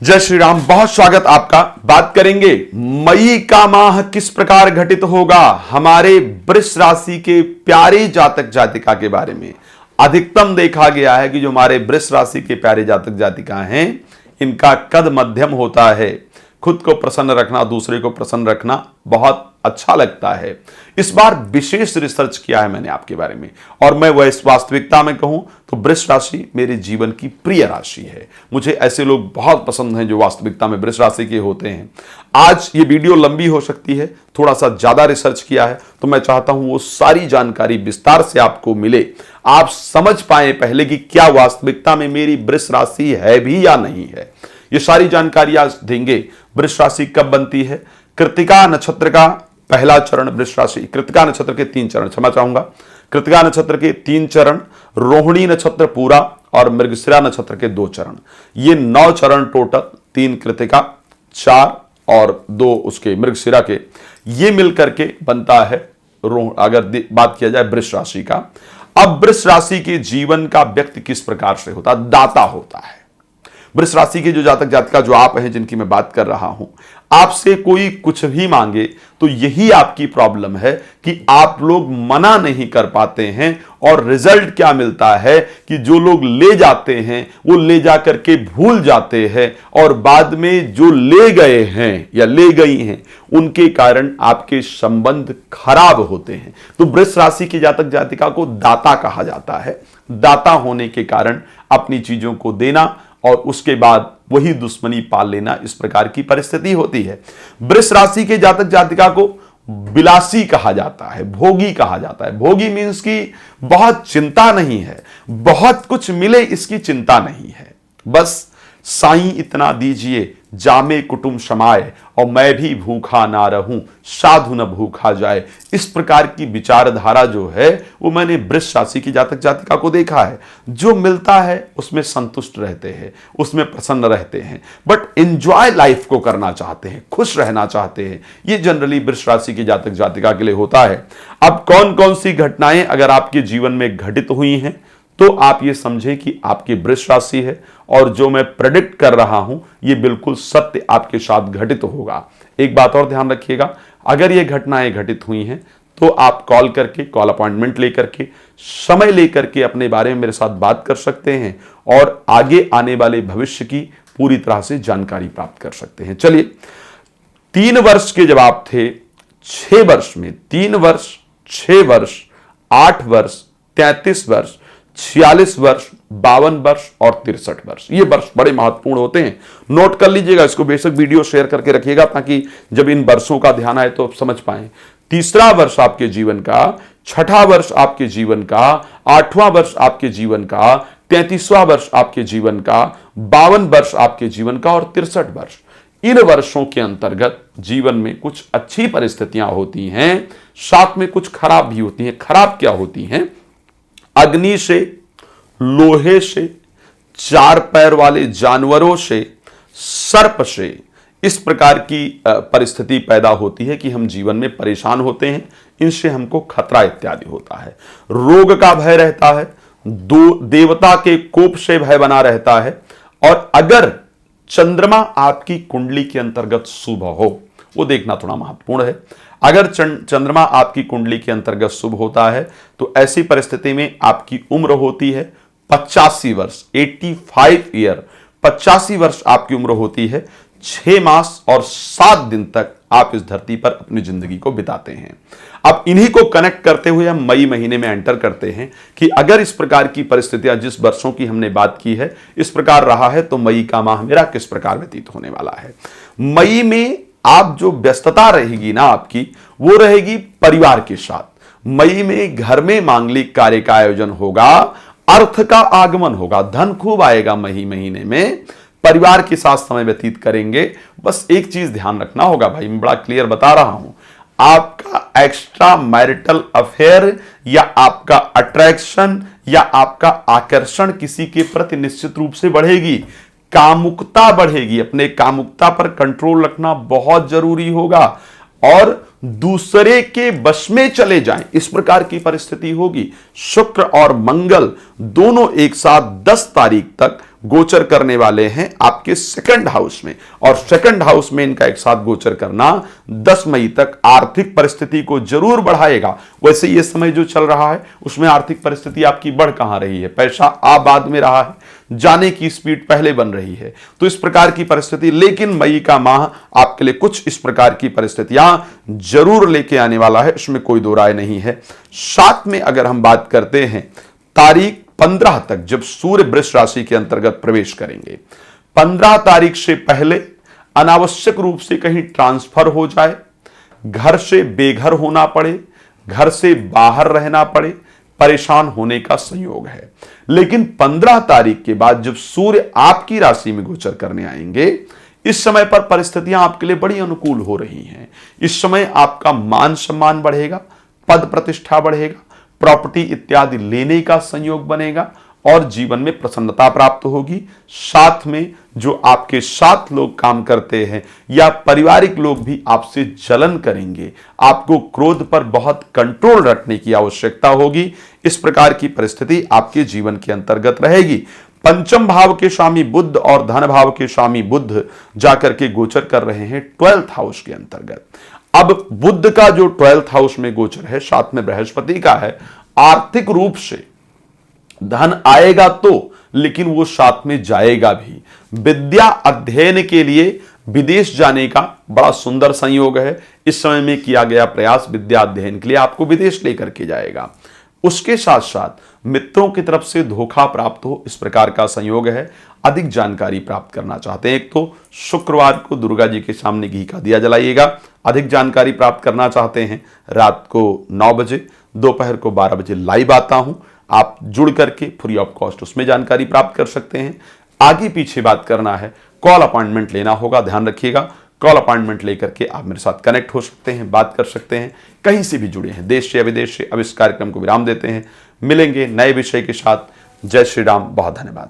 जय श्री राम। बहुत स्वागत आपका। बात करेंगे मई का माह किस प्रकार घटित होगा हमारे वृष राशि के प्यारे जातक जातिका के बारे में। अधिकतम देखा गया है कि जो हमारे वृष राशि के प्यारे जातक जातिका हैं, इनका कद मध्यम होता है। खुद को प्रसन्न रखना, दूसरे को प्रसन्न रखना बहुत अच्छा लगता है। इस बार विशेष रिसर्च किया है मैंने आपके बारे में, और मैं वह इस वास्तविकता में कहूं तो वृष राशि मेरे जीवन की प्रिय राशि है। मुझे ऐसे लोग बहुत पसंद हैं जो वास्तविकता में वृष राशि के होते हैं। आज ये वीडियो लंबी हो सकती है, थोड़ा सा ज्यादा रिसर्च किया है, तो मैं चाहता हूं वो सारी जानकारी विस्तार से आपको मिले, आप समझ पाए पहले कि क्या वास्तविकता में मेरी वृष राशि है भी या नहीं है। ये सारी जानकारी आज देंगे। वृष राशि कब बनती है? कृत्तिका नक्षत्र का पहला चरण वृष राशि, कृत्तिका नक्षत्र के 3 चरण, क्षमा चाहूंगा, कृत्तिका नक्षत्र के 3 चरण, रोहिणी नक्षत्र पूरा और मृगशिरा नक्षत्र के 2 चरण। ये 9 चरण टोटल, 3 कृत्तिका, 4 और 2 उसके मृगशिरा के, ये मिलकर के बनता है अगर बात किया जाए वृष राशि का। अब वृष राशि के जीवन का व्यक्ति किस प्रकार से होता है? दाता होता है। वृष राशि के जो जातक जातिका जो आप हैं, जिनकी मैं बात कर रहा हूं, आपसे कोई कुछ भी मांगे तो यही आपकी प्रॉब्लम है कि आप लोग मना नहीं कर पाते हैं। और रिजल्ट क्या मिलता है कि जो लोग ले जाते हैं वो ले जाकर के भूल जाते हैं, और बाद में जो ले गए हैं या ले गई हैं उनके कारण आपके संबंध खराब होते हैं। तो वृष राशि की जातक जातिका को दाता कहा जाता है। दाता होने के कारण अपनी चीजों को देना और उसके बाद वही दुश्मनी पाल लेना, इस प्रकार की परिस्थिति होती है। वृष राशि के जातक जातिका को विलासी कहा जाता है, भोगी कहा जाता है। भोगी मीन्स की बहुत चिंता नहीं है, बहुत कुछ मिले इसकी चिंता नहीं है, बस साईं इतना दीजिए जामे कुटुंब समाए और मैं भी भूखा ना रहूं, साधु न भूखा जाए। इस प्रकार की विचारधारा जो है वो मैंने वृष राशि की जातक जातिका को देखा है। जो मिलता है उसमें संतुष्ट रहते हैं, उसमें प्रसन्न रहते हैं, बट एंजॉय लाइफ को करना चाहते हैं, खुश रहना चाहते हैं। ये जनरली वृष राशि की जातक जातिका के लिए होता है। अब कौन कौन सी घटनाएं अगर आपके जीवन में घटित हुई हैं तो आप ये समझें कि आपकी वृष राशि है, और जो मैं प्रेडिक्ट कर रहा हूं ये बिल्कुल सत्य आपके साथ घटित होगा। एक बात और ध्यान रखिएगा, अगर ये घटनाएं घटित हुई हैं तो आप कॉल करके, कॉल अपॉइंटमेंट लेकर के, समय लेकर के अपने बारे में मेरे साथ बात कर सकते हैं और आगे आने वाले भविष्य की पूरी तरह से जानकारी प्राप्त कर सकते हैं। चलिए, 3 वर्ष के जब आप थे, 6 वर्ष में 3 वर्ष, 6 वर्ष, 8 वर्ष, 33 वर्ष, 46 वर्ष, 52 वर्ष और 63 वर्ष, ये वर्ष बड़े महत्वपूर्ण होते हैं। नोट कर लीजिएगा इसको, बेशक वीडियो शेयर करके रखिएगा ताकि जब इन वर्षों का ध्यान आए तो आप समझ पाएं। तीसरा वर्ष आपके जीवन का, छठा वर्ष आपके जीवन का, 8वां वर्ष आपके जीवन का, 33वां वर्ष आपके जीवन का, 52 वर्ष आपके जीवन का और 63 वर्ष। इन वर्षों के अंतर्गत जीवन में कुछ अच्छी परिस्थितियां होती हैं, साथ में कुछ खराब भी होती हैं। खराब क्या होती हैं? अग्नि से, लोहे से, 4 पैर वाले जानवरों से, सर्प से, इस प्रकार की परिस्थिति पैदा होती है कि हम जीवन में परेशान होते हैं, इनसे हमको खतरा इत्यादि होता है। रोग का भय रहता है, देवता के कोप से भय बना रहता है। और अगर चंद्रमा आपकी कुंडली के अंतर्गत शुभ हो, वो देखना थोड़ा महत्वपूर्ण है। अगर चंद्रमा आपकी कुंडली के अंतर्गत शुभ होता है तो ऐसी परिस्थिति में आपकी उम्र होती है 85 वर्ष, 85 ईयर, 85 वर्ष आपकी उम्र होती है। 6 मास और 7 दिन तक आप इस धरती पर अपनी जिंदगी को बिताते हैं। अब इन्हीं को कनेक्ट करते हुए हम मई महीने में एंटर करते हैं कि अगर इस प्रकार की परिस्थितियां, जिस वर्षों की हमने बात की है, इस प्रकार रहा है तो मई का माह मेरा किस प्रकार व्यतीत होने वाला है। मई में आप जो व्यस्तता रहेगी ना आपकी, वो रहेगी परिवार के साथ। मई में घर में मांगलिक कार्य का आयोजन होगा, अर्थ का आगमन होगा, धन खूब आएगा। मई महीने में परिवार के साथ समय व्यतीत करेंगे। बस एक चीज ध्यान रखना होगा भाई, मैं बड़ा क्लियर बता रहा हूं, आपका एक्स्ट्रा मैरिटल अफेयर या आपका अट्रैक्शन या आपका आकर्षण किसी के प्रति निश्चित रूप से बढ़ेगी, कामुकता बढ़ेगी। अपने कामुकता पर कंट्रोल रखना बहुत जरूरी होगा और दूसरे के वश में चले जाएं, इस प्रकार की परिस्थिति होगी। शुक्र और मंगल दोनों एक साथ 10 तारीख तक गोचर करने वाले हैं आपके सेकंड हाउस में, और सेकंड हाउस में इनका एक साथ गोचर करना 10 मई तक आर्थिक परिस्थिति को जरूर बढ़ाएगा। वैसे ये समय जो चल रहा है उसमें आर्थिक परिस्थिति आपकी बढ़ कहां रही है, पैसा आ बाद में रहा है, जाने की स्पीड पहले बन रही है। तो इस प्रकार की परिस्थिति, लेकिन मई का माह आपके लिए कुछ इस प्रकार की परिस्थितियां जरूर लेके आने वाला है, इसमें कोई दो राय नहीं है। साथ में अगर हम बात करते हैं तारीख 15 तक, जब सूर्य वृष राशि के अंतर्गत प्रवेश करेंगे, 15 तारीख से पहले अनावश्यक रूप से कहीं ट्रांसफर हो जाए, घर से बेघर होना पड़े, घर से बाहर रहना पड़े, परेशान होने का संयोग है। लेकिन 15 तारीख के बाद जब सूर्य आपकी राशि में गोचर करने आएंगे, इस समय पर परिस्थितियां आपके लिए बड़ी अनुकूल हो रही हैं। इस समय आपका मान सम्मान बढ़ेगा, पद प्रतिष्ठा बढ़ेगा, प्रॉपर्टी इत्यादि लेने का संयोग बनेगा और जीवन में प्रसन्नता प्राप्त होगी। साथ में जो आपके साथ लोग काम करते हैं या पारिवारिक लोग भी आपसे जलन करेंगे, आपको क्रोध पर बहुत कंट्रोल रखने की आवश्यकता होगी। इस प्रकार की परिस्थिति आपके जीवन के अंतर्गत रहेगी। पंचम भाव के स्वामी बुध और धन भाव के स्वामी बुध जाकर के गोचर कर रहे हैं 12th हाउस के अंतर्गत। अब बुध का जो 12th हाउस में गोचर है, साथ में बृहस्पति का है, आर्थिक रूप से धन आएगा तो, लेकिन वो साथ में जाएगा भी। विद्या अध्ययन के लिए विदेश जाने का बड़ा सुंदर संयोग है। इस समय में किया गया प्रयास विद्या अध्ययन के लिए आपको विदेश लेकर के जाएगा। उसके साथ साथ मित्रों की तरफ से धोखा प्राप्त हो, इस प्रकार का संयोग है। अधिक जानकारी प्राप्त करना चाहते हैं, एक तो शुक्रवार को दुर्गा जी के सामने घी का दिया जलाइएगा। अधिक जानकारी प्राप्त करना चाहते हैं, रात को 9 बजे, दोपहर को 12 बजे लाइव आता हूं, आप जुड़ करके फ्री ऑफ कॉस्ट उसमें जानकारी प्राप्त कर सकते हैं। आगे पीछे बात करना है, कॉल अपॉइंटमेंट लेना होगा, ध्यान रखिएगा। कॉल अपॉइंटमेंट लेकर के आप मेरे साथ कनेक्ट हो सकते हैं, बात कर सकते हैं, कहीं से भी जुड़े हैं, देश से या विदेश से। अब इस कार्यक्रम को विराम देते हैं, मिलेंगे नए विषय के साथ। जय श्री राम, बहुत धन्यवाद।